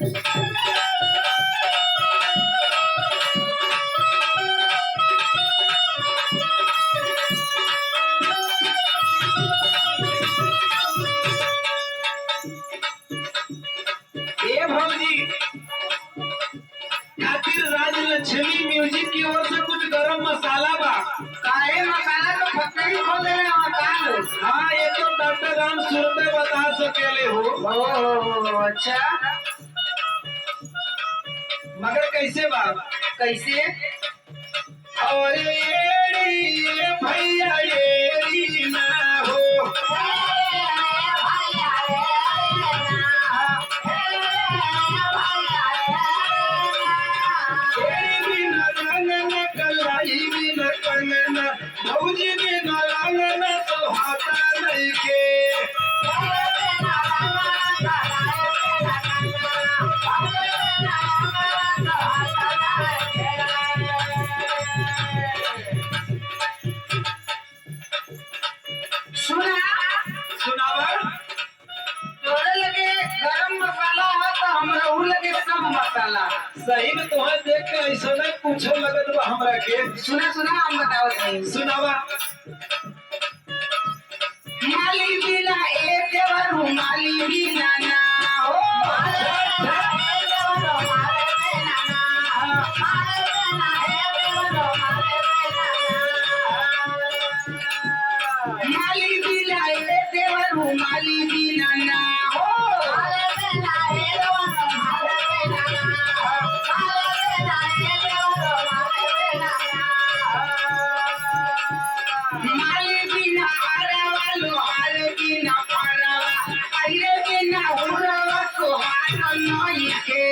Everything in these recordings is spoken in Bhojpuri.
ए भौजी, खातिर राजलक्ष्मी म्यूजिक की ओर से कुछ गरम मसाला बा। काहे मसाला तो फटरी खोल दे मकान। हाँ, ये तो डॉक्टर राम सुरते बता सकेले हो। अच्छा, मगर कैसे बा? कैसे? और ये भैया ये ना हो, बिना रंगना कलाई बिना कंगना, भौजी बिना रंगना तो हाथा नहीं के। सुना, सुनावा। तोरे लगे गरम मसाला हो तो हमरा उ लगे सब मसाला। सही में तुम्हें देख के ऐसा नहीं पूछो लगत बा हमरा के। सुना सुना हम बताओ सही। सुनावा। माली बिना ए देवरू माली बिना ना हो। माली बिना ए देवरू माली बिना ना हो। माली बिना हरवा लोहार बिना फरवा, अरे बिना उड़वा सोहार नई के।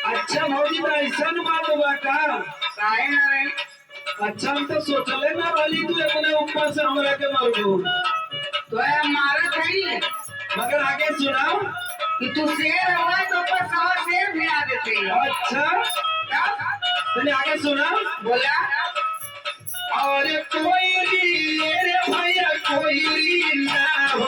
अच्छा भौजी, तो ऐसा बात बा का? काहे ना रे? अच्छा, हम तो सोचले ना वाली तू अपने ऊपर से हमरा के मारू। तो है मारत है मगर आगे सुनाओ। कि तू शेर हुआ तो ऊपर सवा शेर भिड़ा देते हो। अच्छा, क्या? तने आगे सुना। बोला और कोई रे भैया कोई ना हो,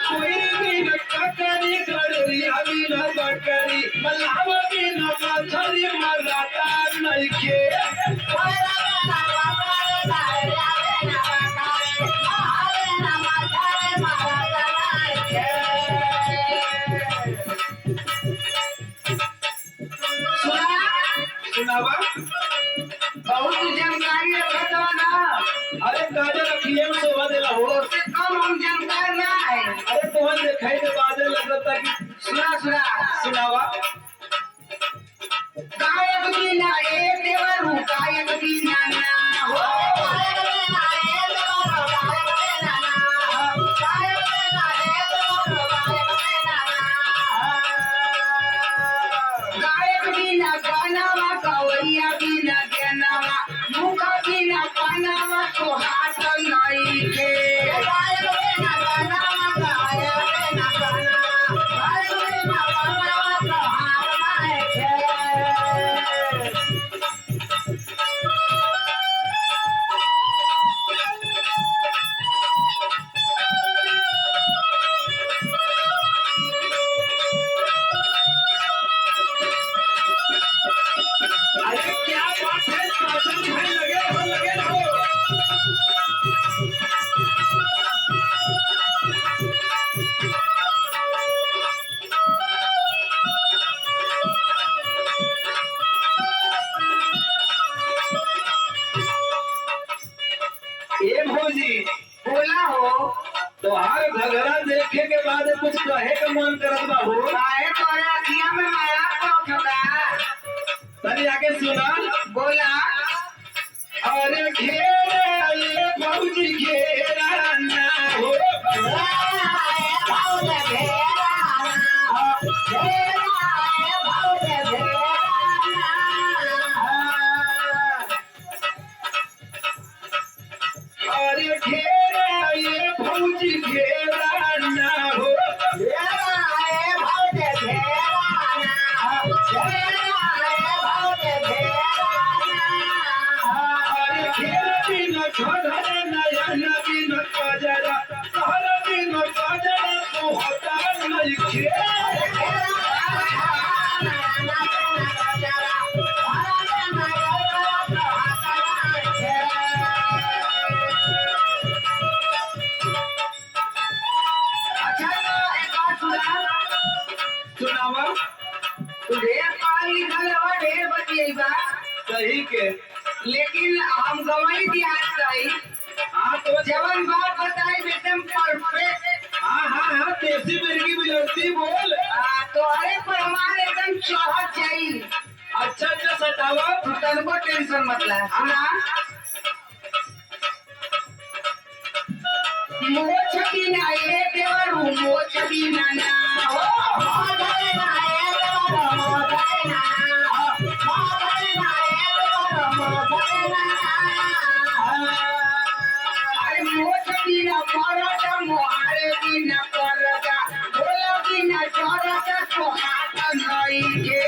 कोई बिना ककरी गड़रिया बिना बकरी, मलाव बिना मछली मराता नहीं के। सुनावा। बहुत जानकारी रखत हो ना। अरे काजे रखिए में शोभा देला हो। उससे कम हम जानकार ना है। अरे तुम्हें दिखाई दे बाजे लगता कि। सुना सुना सुनावा। गायक बिना ए देवरू गायक बिना ना हो। गायक बिना गानावा गवैया बिना गानावा, मुखा बिना पानावा तो हाथ नहीं के। अरे क्या बात है, शासन भाई लगे हो। तोहार घगरा देखे के बाद कुछ कहे के मन करत बा हो काहे तोरे अखिया में मारा पोखदा तनी आगे सुना बोला अरे घेरा ये भौजी घेरा ना हो अरे घेरा ये भौजी घेरा ना हो अरे घेरा बिन छोड़े नयन बिन कजरा सहर बिन कजरा तो होता नहीं घेरा अच्छा तो एक बात सुना सुनावा ढेर पढ़ल लिखल हवा ढेर बतियेबा सही के लेकिन हम गवाही दिया सही हाँ तो जवन बात बताई एकदम परफेक्ट हाँ देसी मिर्गी बिलौती बोल तोहरे पर हमारे एकदम चढ़त जाई अच्छा सतावा तू तनको टेंशन मत ले सुना मोछ की ना ये देवरू मोछ की ना ना हो अरे मोछ की ना परदा मोहारे की ना परदा बोलो की ना चरदा तो हाथ नहीं के